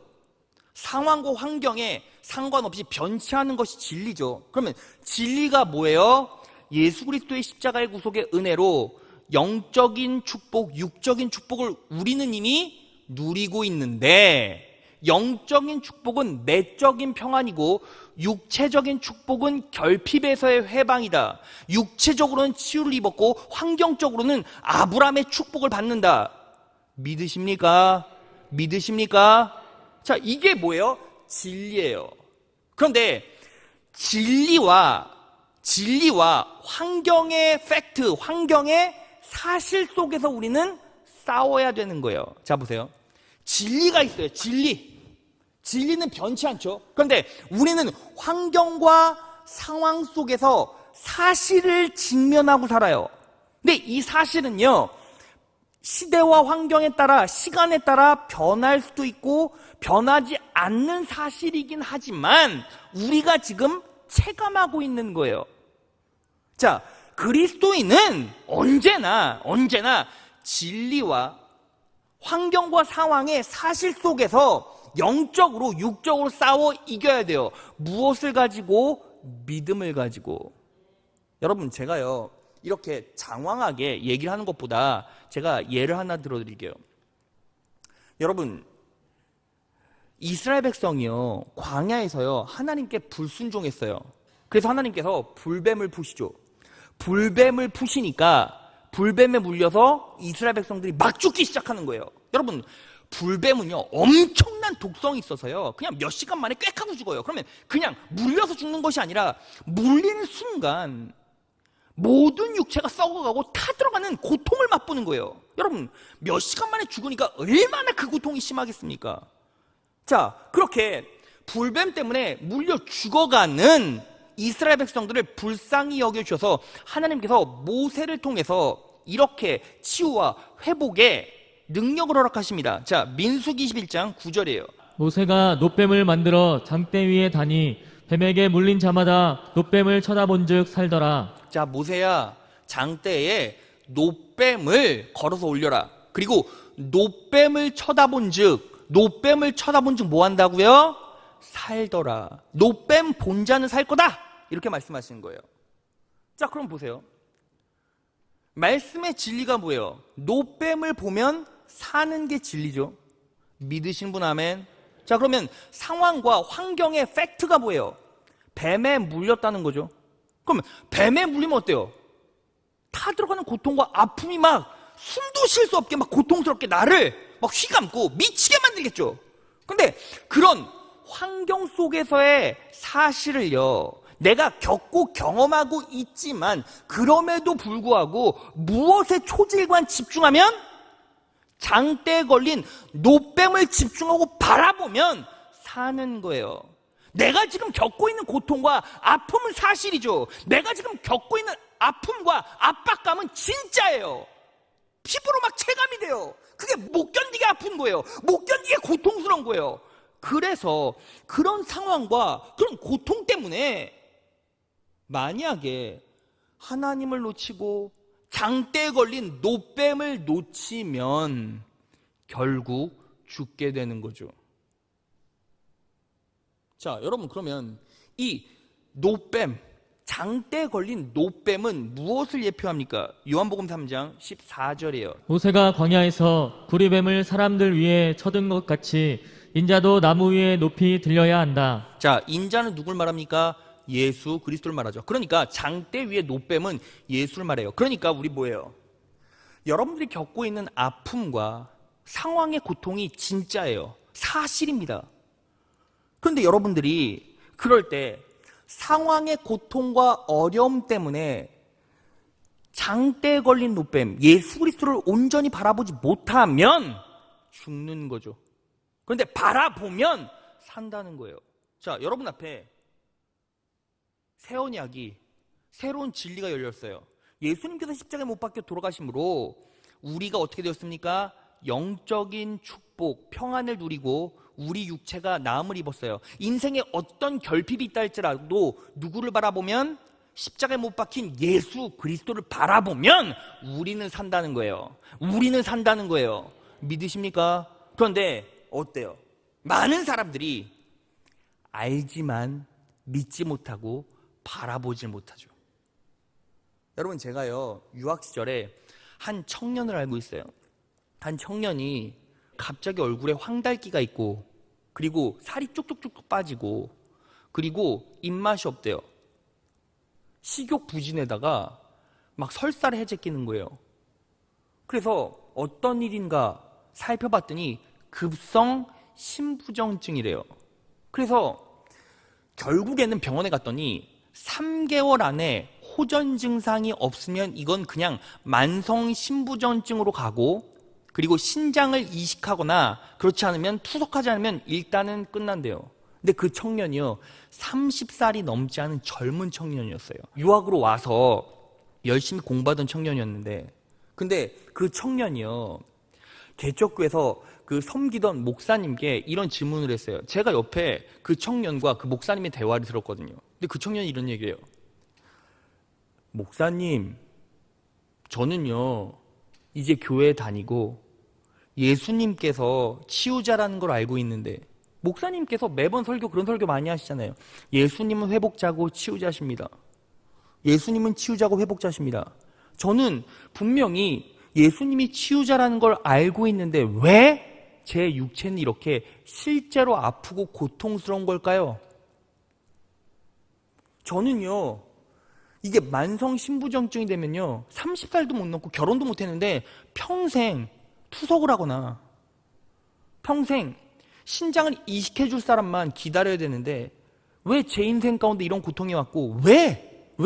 상황과 환경에 상관없이 변치 않는 것이 진리죠. 그러면 진리가 뭐예요? 예수 그리스도의 십자가의 구속의 은혜로 영적인 축복, 육적인 축복을 우리는 이미 누리고 있는데 영적인 축복은 내적인 평안이고 육체적인 축복은 결핍에서의 해방이다. 육체적으로는 치유를 입었고 환경적으로는 아브라함의 축복을 받는다. 믿으십니까? 믿으십니까? 자, 이게 뭐예요? 진리예요. 그런데 진리와 환경의 팩트, 환경의 사실 속에서 우리는 싸워야 되는 거예요. 자, 보세요. 진리가 있어요. 진리는 변치 않죠. 그런데 우리는 환경과 상황 속에서 사실을 직면하고 살아요. 근데 이 사실은요, 시대와 환경에 따라, 시간에 따라 변할 수도 있고 변하지 않는 사실이긴 하지만 우리가 지금 체감하고 있는 거예요. 자, 그리스도인은 언제나 진리와 환경과 상황의 사실 속에서 영적으로, 육적으로 싸워 이겨야 돼요. 무엇을 가지고? 믿음을 가지고. 여러분, 제가요, 이렇게 장황하게 얘기를 하는 것보다 제가 예를 하나 들어드릴게요. 여러분, 이스라엘 백성이요, 광야에서요, 하나님께 불순종했어요. 그래서 하나님께서 불뱀을 푸시죠. 불뱀을 푸시니까 불뱀에 물려서 이스라엘 백성들이 막 죽기 시작하는 거예요. 여러분, 불뱀은요, 엄청난 독성이 있어서요, 그냥 몇 시간 만에 꽥 하고 죽어요. 그러면 그냥 물려서 죽는 것이 아니라 물리는 순간 모든 육체가 썩어가고 타들어가는 고통을 맛보는 거예요. 여러분, 몇 시간 만에 죽으니까 얼마나 그 고통이 심하겠습니까? 자, 그렇게 불뱀 때문에 물려 죽어가는 이스라엘 백성들을 불쌍히 여겨주셔서 하나님께서 모세를 통해서 이렇게 치유와 회복의 능력을 허락하십니다. 자, 민수기 21장 9절이에요. 모세가 놋뱀을 만들어 장대 위에 다니 뱀에게 물린 자마다 놋뱀을 쳐다본즉 살더라. 자, 모세야, 장대에 놋뱀을 걸어서 올려라. 그리고 놋뱀을 쳐다본즉 뭐 한다고요? 살더라. 놋뱀 본자는 살 거다, 이렇게 말씀하시는 거예요. 자, 그럼 보세요. 말씀의 진리가 뭐예요? 놋뱀을 보면 사는 게 진리죠. 믿으신 분 아멘. 자, 그러면 상황과 환경의 팩트가 뭐예요? 뱀에 물렸다는 거죠. 그러면 뱀에 물리면 어때요? 타 들어가는 고통과 아픔이 막 숨도 쉴 수 없게 막 고통스럽게 나를 막 휘감고 미치게 만들겠죠. 근데 그런 환경 속에서의 사실을요, 내가 겪고 경험하고 있지만 그럼에도 불구하고 무엇에 초질관 집중하면? 장대에 걸린 놋뱀을 집중하고 바라보면 사는 거예요. 내가 지금 겪고 있는 고통과 아픔은 사실이죠. 내가 지금 겪고 있는 아픔과 압박감은 진짜예요. 피부로 막 체감이 돼요. 그게 못 견디게 아픈 거예요. 못 견디게 고통스러운 거예요. 그래서 그런 상황과 그런 고통 때문에 만약에 하나님을 놓치고 장대에 걸린 놋뱀을 놓치면 결국 죽게 되는 거죠. 자, 여러분, 그러면 이 놋뱀, 장대에 걸린 놋뱀은 무엇을 예표합니까? 요한복음 3장 14절이에요. 모세가 광야에서 구리뱀을 사람들 위에 쳐든 것 같이 인자도 나무 위에 높이 들려야 한다. 자, 인자는 누굴 말합니까? 예수 그리스도를 말하죠. 그러니까 장대 위에 놋뱀은 예수를 말해요. 그러니까 우리 뭐예요? 여러분들이 겪고 있는 아픔과 상황의 고통이 진짜예요. 사실입니다. 그런데 여러분들이 그럴 때 상황의 고통과 어려움 때문에 장대에 걸린 놋뱀, 예수 그리스도를 온전히 바라보지 못하면 죽는 거죠. 그런데 바라보면 산다는 거예요. 자, 여러분 앞에 새 언약이, 새로운 진리가 열렸어요. 예수님께서 십자가에 못 박혀 돌아가심으로 우리가 어떻게 되었습니까? 영적인 축복, 평안을 누리고 우리 육체가 나음을 입었어요. 인생에 어떤 결핍이 있다 할지라도 누구를 바라보면? 십자가에 못 박힌 예수 그리스도를 바라보면 우리는 산다는 거예요. 우리는 산다는 거예요. 믿으십니까? 그런데 어때요? 많은 사람들이 알지만 믿지 못하고 바라보질 못하죠. 여러분, 제가요, 유학 시절에 한 청년을 알고 있어요. 한 청년이 갑자기 얼굴에 황달기가 있고 그리고 살이 쭉쭉쭉 빠지고, 그리고 입맛이 없대요. 식욕 부진에다가 막 설사를 해제 끼는 거예요. 그래서 어떤 일인가 살펴봤더니 급성 심부전증이래요. 그래서 결국에는 병원에 갔더니 3개월 안에 호전 증상이 없으면 이건 그냥 만성 심부전증으로 가고, 그리고 신장을 이식하거나 그렇지 않으면, 투석하지 않으면 일단은 끝난대요. 근데 그 청년이요, 30살이 넘지 않은 젊은 청년이었어요. 유학으로 와서 열심히 공부하던 청년이었는데, 근데 그 청년이요, 개척교에서 그 섬기던 목사님께 이런 질문을 했어요. 제가 옆에 그 청년과 그 목사님의 대화를 들었거든요. 근데 그 청년이 이런 얘기예요. 목사님, 저는요 이제 교회 다니고 예수님께서 치유자라는 걸 알고 있는데, 목사님께서 매번 설교, 그런 설교 많이 하시잖아요. 예수님은 회복자고 치유자십니다. 예수님은 치유자고 회복자십니다. 저는 분명히 예수님이 치유자라는 걸 알고 있는데 왜 제 육체는 이렇게 실제로 아프고 고통스러운 걸까요? 저는요, 이게 만성 심부전증이 되면요, 30살도 못 넘고 결혼도 못 했는데 평생 투석을 하거나 평생 신장을 이식해 줄 사람만 기다려야 되는데, 왜 제 인생 가운데 이런 고통이 왔고 왜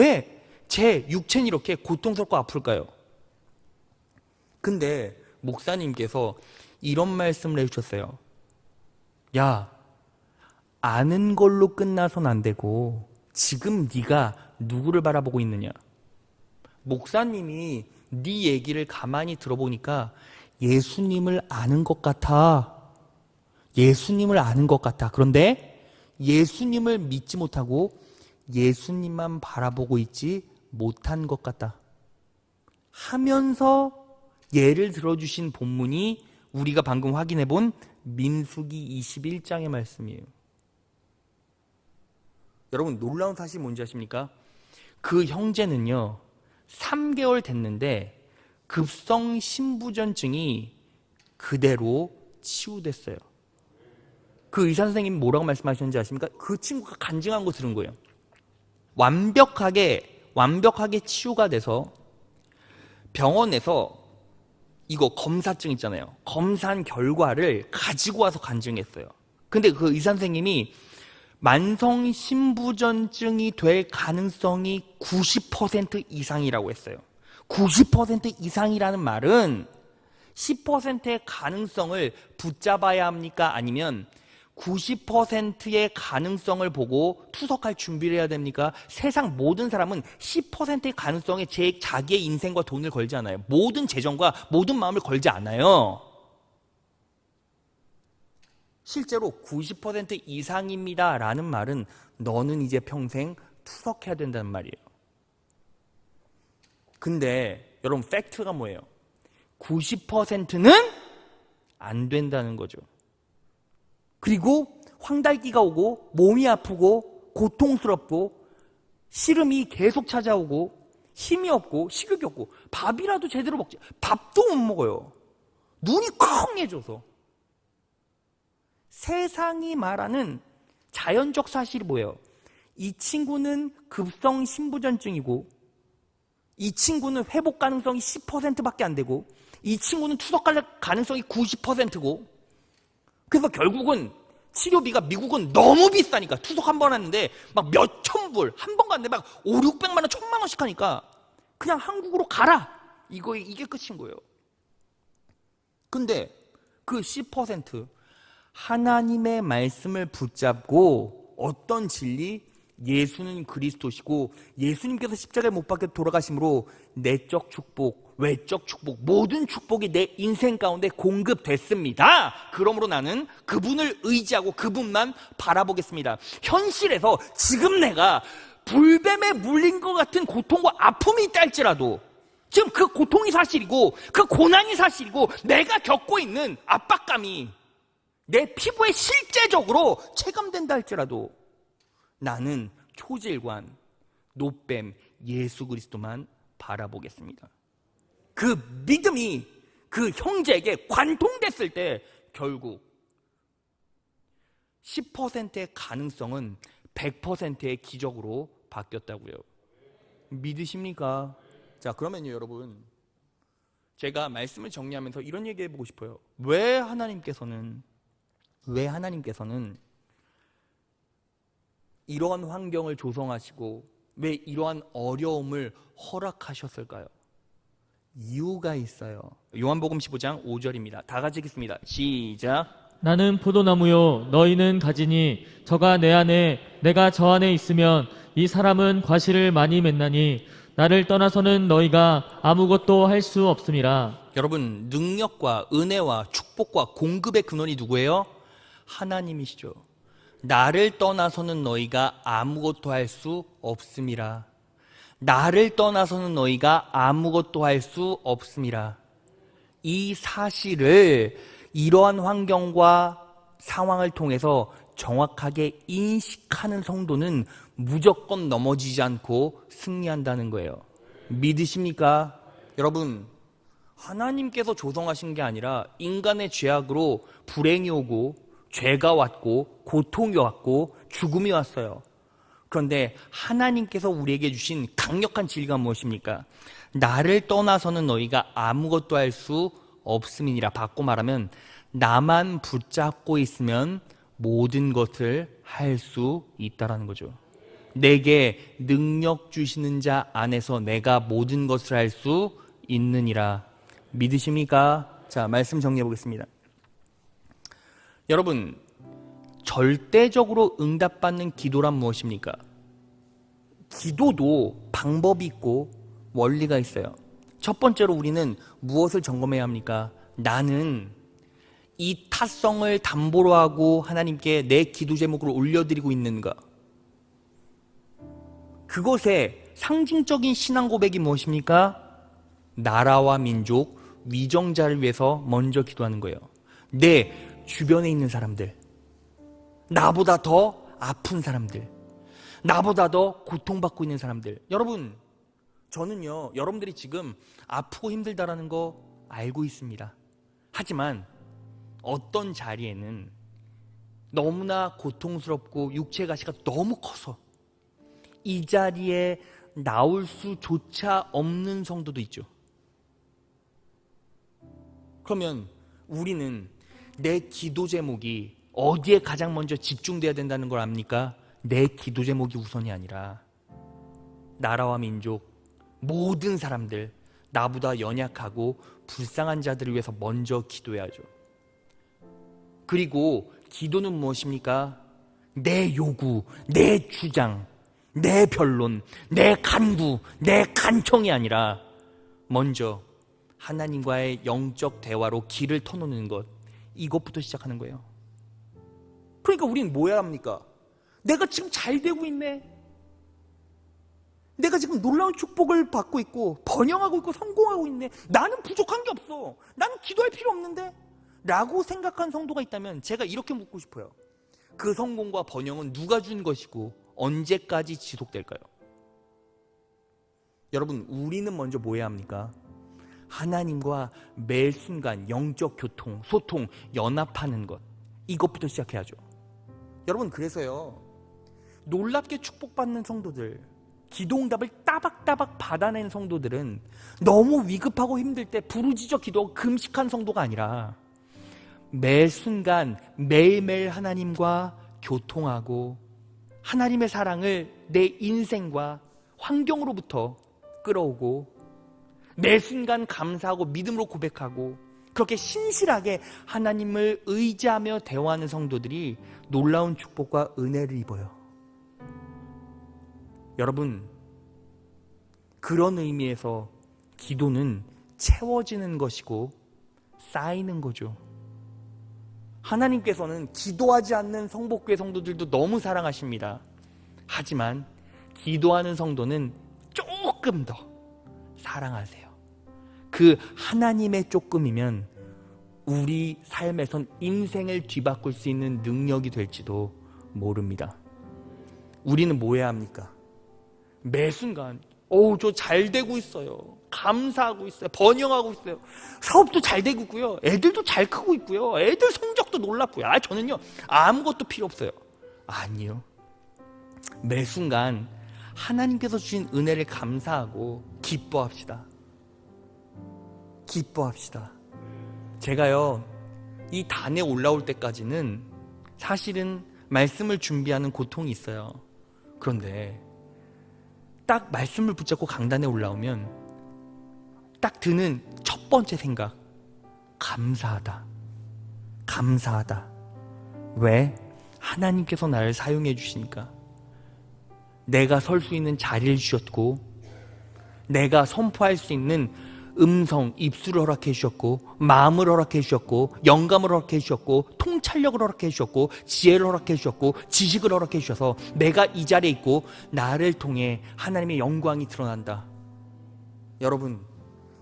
제 육체는 이렇게 고통스럽고 아플까요? 근데 목사님께서 이런 말씀을 해주셨어요. 야, 아는 걸로 끝나선 안 되고 지금 네가 누구를 바라보고 있느냐. 목사님이 네 얘기를 가만히 들어보니까 예수님을 아는 것 같아. 예수님을 아는 것 같아. 그런데 예수님을 믿지 못하고 예수님만 바라보고 있지 못한 것 같다 하면서 예를 들어주신 본문이 우리가 방금 확인해 본 민수기 21장의 말씀이에요. 여러분, 놀라운 사실이 뭔지 아십니까? 그 형제는요, 3개월 됐는데 급성 심부전증이 그대로 치유됐어요. 그 의사 선생님이 뭐라고 말씀하셨는지 아십니까? 그 친구가 간증한 거 들은 거예요. 완벽하게 치유가 돼서 병원에서 이거 검사증 있잖아요. 검사한 결과를 가지고 와서 간증했어요. 근데 그 의사 선생님이 만성 심부전증이 될 가능성이 90% 이상이라고 했어요. 90% 이상이라는 말은 10%의 가능성을 붙잡아야 합니까? 아니면 90%의 가능성을 보고 투석할 준비를 해야 됩니까? 세상 모든 사람은 10%의 가능성에 자기의 인생과 돈을 걸지 않아요. 모든 재정과 모든 마음을 걸지 않아요. 실제로 90% 이상입니다 라는 말은 너는 이제 평생 투석해야 된다는 말이에요. 근데 여러분, 팩트가 뭐예요? 90%는 안 된다는 거죠. 그리고 황달기가 오고 몸이 아프고 고통스럽고 시름이 계속 찾아오고 힘이 없고 식욕이 없고 밥이라도 제대로 먹지, 밥도 못 먹어요. 눈이 컹해져서. 세상이 말하는 자연적 사실이 뭐예요? 이 친구는 급성 심부전증이고, 이 친구는 회복 가능성이 10%밖에 안 되고, 이 친구는 투석할 가능성이 90%고, 그래서 결국은 치료비가 미국은 너무 비싸니까, 투석 한 번 하는데 막 몇천 불, 한 번 갔는데 막 5, 600만 원, 1000만 원씩 하니까 그냥 한국으로 가라, 이게 끝인 거예요. 근데 그 10%, 하나님의 말씀을 붙잡고 어떤 진리? 예수는 그리스도시고 예수님께서 십자가에 못 박혀 돌아가심으로 내적 축복, 외적 축복, 모든 축복이 내 인생 가운데 공급됐습니다. 그러므로 나는 그분을 의지하고 그분만 바라보겠습니다. 현실에서 지금 내가 불뱀에 물린 것 같은 고통과 아픔이 있다 할지라도, 지금 그 고통이 사실이고 그 고난이 사실이고 내가 겪고 있는 압박감이 내 피부에 실제적으로 체감된다 할지라도 나는 초질관, 노뱀, 예수 그리스도만 바라보겠습니다. 그 믿음이 그 형제에게 관통됐을 때 결국 10%의 가능성은 100%의 기적으로 바뀌었다고요. 믿으십니까? 자, 그러면요, 여러분. 제가 말씀을 정리하면서 이런 얘기 해보고 싶어요. 왜 하나님께서는 이러한 환경을 조성하시고 왜 이러한 어려움을 허락하셨을까요? 이유가 있어요. 요한복음 15장 5절입니다. 다 같이 읽겠습니다. 시작. 나는 포도나무요 너희는 가지니 저가 내 안에 내가 저 안에 있으면 이 사람은 과실을 많이 맺나니 나를 떠나서는 너희가 아무것도 할 수 없음이라. 여러분, 능력과 은혜와 축복과 공급의 근원이 누구예요? 하나님이시죠. 나를 떠나서는 너희가 아무것도 할 수 없음이라. 나를 떠나서는 너희가 아무것도 할 수 없음이라. 이 사실을 이러한 환경과 상황을 통해서 정확하게 인식하는 성도는 무조건 넘어지지 않고 승리한다는 거예요. 믿으십니까? 여러분, 하나님께서 조성하신 게 아니라 인간의 죄악으로 불행이 오고 죄가 왔고 고통이 왔고 죽음이 왔어요. 그런데 하나님께서 우리에게 주신 강력한 진리가 무엇입니까? 나를 떠나서는 너희가 아무것도 할 수 없음이니라. 바꿔 말하면 나만 붙잡고 있으면 모든 것을 할 수 있다라는 거죠. 내게 능력 주시는 자 안에서 내가 모든 것을 할 수 있느니라. 믿으십니까? 자, 말씀 정리해 보겠습니다. 여러분, 절대적으로 응답받는 기도란 무엇입니까? 기도도 방법이 있고 원리가 있어요. 첫 번째로 우리는 무엇을 점검해야 합니까? 나는 이 타성을 담보로 하고 하나님께 내 기도 제목을 올려드리고 있는가? 그것의 상징적인 신앙 고백이 무엇입니까? 나라와 민족, 위정자를 위해서 먼저 기도하는 거예요. 내 주변에 있는 사람들, 나보다 더 아픈 사람들, 나보다 더 고통받고 있는 사람들. 여러분, 저는요, 여러분들이 지금 아프고 힘들다라는 거 알고 있습니다. 하지만 어떤 자리에는 너무나 고통스럽고 육체 가시가 너무 커서 이 자리에 나올 수조차 없는 성도도 있죠. 그러면 우리는 내 기도 제목이 어디에 가장 먼저 집중돼야 된다는 걸 압니까? 내 기도 제목이 우선이 아니라 나라와 민족, 모든 사람들, 나보다 연약하고 불쌍한 자들을 위해서 먼저 기도해야죠. 그리고 기도는 무엇입니까? 내 요구, 내 주장, 내 변론, 내 간구, 내 간청이 아니라 먼저 하나님과의 영적 대화로 길을 터놓는 것, 이것부터 시작하는 거예요. 그러니까 우리는 뭐 해야 합니까? 내가 지금 잘 되고 있네, 내가 지금 놀라운 축복을 받고 있고 번영하고 있고 성공하고 있네, 나는 부족한 게 없어, 나는 기도할 필요 없는데 라고 생각한 성도가 있다면 제가 이렇게 묻고 싶어요. 그 성공과 번영은 누가 준 것이고 언제까지 지속될까요? 여러분, 우리는 먼저 뭐 해야 합니까? 하나님과 매 순간 영적 교통, 소통, 연합하는 것, 이것부터 시작해야죠. 여러분, 그래서요, 놀랍게 축복받는 성도들, 기도응답을 따박따박 받아낸 성도들은 너무 위급하고 힘들 때 부르짖어 기도하고 금식한 성도가 아니라 매 순간 매일매일 하나님과 교통하고 하나님의 사랑을 내 인생과 환경으로부터 끌어오고 매 순간 감사하고 믿음으로 고백하고 그렇게 신실하게 하나님을 의지하며 대화하는 성도들이 놀라운 축복과 은혜를 입어요. 여러분, 그런 의미에서 기도는 채워지는 것이고 쌓이는 거죠. 하나님께서는 기도하지 않는 성복교회 성도들도 너무 사랑하십니다. 하지만 기도하는 성도는 조금 더 사랑하세요. 그 하나님의 조금이면 우리 삶에선 인생을 뒤바꿀 수 있는 능력이 될지도 모릅니다. 우리는 뭐 해야 합니까? 매 순간 저 잘 되고 있어요, 감사하고 있어요. 번영하고 있어요. 사업도 잘 되고 있고요. 애들도 잘 크고 있고요. 애들 성적도 놀랍고요. 저는요 아무것도 필요 없어요. 아니요. 매 순간 하나님께서 주신 은혜를 감사하고 기뻐합시다. 기뻐합시다. 제가요 이 단에 올라올 때까지는 사실은 말씀을 준비하는 고통이 있어요. 그런데 딱 말씀을 붙잡고 강단에 올라오면 딱 드는 첫 번째 생각, 감사하다. 감사하다. 왜? 하나님께서 나를 사용해 주시니까. 내가 설 수 있는 자리를 주셨고, 내가 선포할 수 있는 음성, 입술을 허락해 주셨고, 마음을 허락해 주셨고, 영감을 허락해 주셨고, 통찰력을 허락해 주셨고, 지혜를 허락해 주셨고, 지식을 허락해 주셔서 내가 이 자리에 있고 나를 통해 하나님의 영광이 드러난다.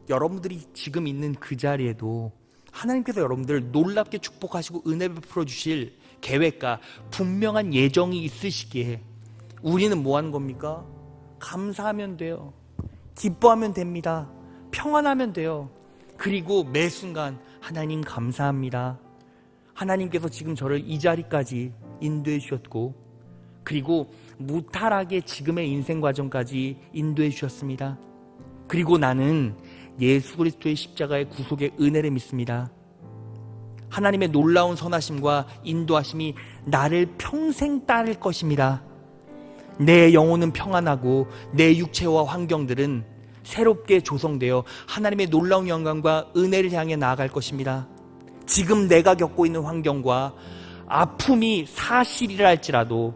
여러분들이 지금 있는 그 자리에도 하나님께서 여러분들을 놀랍게 축복하시고 은혜 베풀어 주실 계획과 분명한 예정이 있으시기에 우리는 뭐 하는 겁니까? 감사하면 돼요. 기뻐하면 됩니다. 평안하면 돼요. 그리고 매 순간 하나님 감사합니다. 하나님께서 지금 저를 이 자리까지 인도해 주셨고, 그리고 무탈하게 지금의 인생 과정까지 인도해 주셨습니다. 그리고 나는 예수 그리스도의 십자가의 구속의 은혜를 믿습니다. 하나님의 놀라운 선하심과 인도하심이 나를 평생 따를 것입니다. 내 영혼은 평안하고 내 육체와 환경들은 새롭게 조성되어 하나님의 놀라운 영광과 은혜를 향해 나아갈 것입니다. 지금 내가 겪고 있는 환경과 아픔이 사실이라 할지라도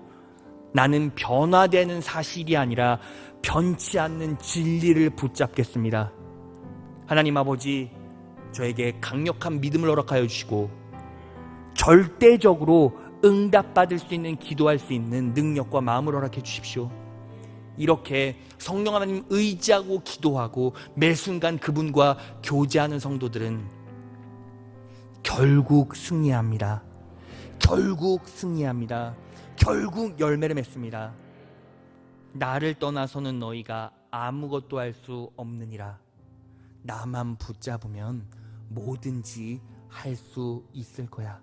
나는 변화되는 사실이 아니라 변치 않는 진리를 붙잡겠습니다. 하나님 아버지, 저에게 강력한 믿음을 허락하여 주시고 절대적으로 응답받을 수 있는, 기도할 수 있는 능력과 마음을 허락해 주십시오. 이렇게 성령 하나님 의지하고 기도하고 매 순간 그분과 교제하는 성도들은 결국 승리합니다. 결국 승리합니다. 결국 열매를 맺습니다. 나를 떠나서는 너희가 아무것도 할 수 없느니라. 나만 붙잡으면 뭐든지 할 수 있을 거야.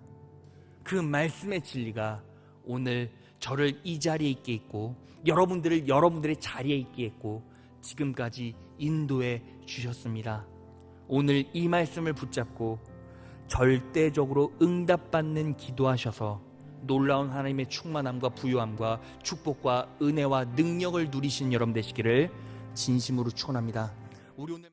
그 말씀의 진리가 오늘 저를 이 자리에 있게 했고, 여러분들을 여러분들의 자리에 있게 했고, 지금까지 인도해 주셨습니다. 오늘 이 말씀을 붙잡고 절대적으로 응답받는 기도하셔서 놀라운 하나님의 충만함과 부요함과 축복과 은혜와 능력을 누리신 여러분 되시기를 진심으로 축원합니다. 우리 오늘